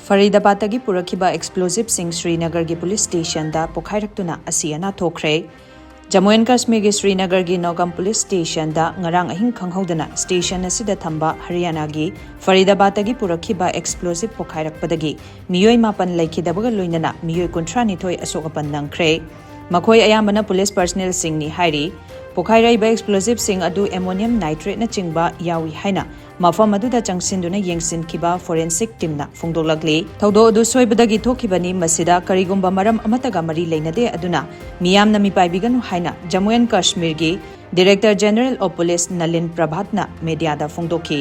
Faridabad tagi purak khiba explosive sing Srinagar gi Police Stationda pokhairaktuna asiana thokkre. Jammu and Kashmir gi Srinagar gi Nogam Police Stationda ngarang ahing khanghodana station asida thamba Haryana gi Faridabad tagi purak khiba explosive pokhairakpadagi miyoi mapan laikhidabaga loinana miyoi 32 asokapan nangkhre. Makhoi ayambana police personnel singni hairi pokhairaiba explosive sing adu ammonium nitrate na chingba yawi haina mafam aduda changsinduna yengsinkhiba forensic team na phongdoklakli thodo adu soibadagi thokhibani masida karigumba maram amataga mari leinade aduna miyamna mipaibiganu haina Jammu and Kashmir gi Director General of Police Nalin Prabhatna media da phongdokhi.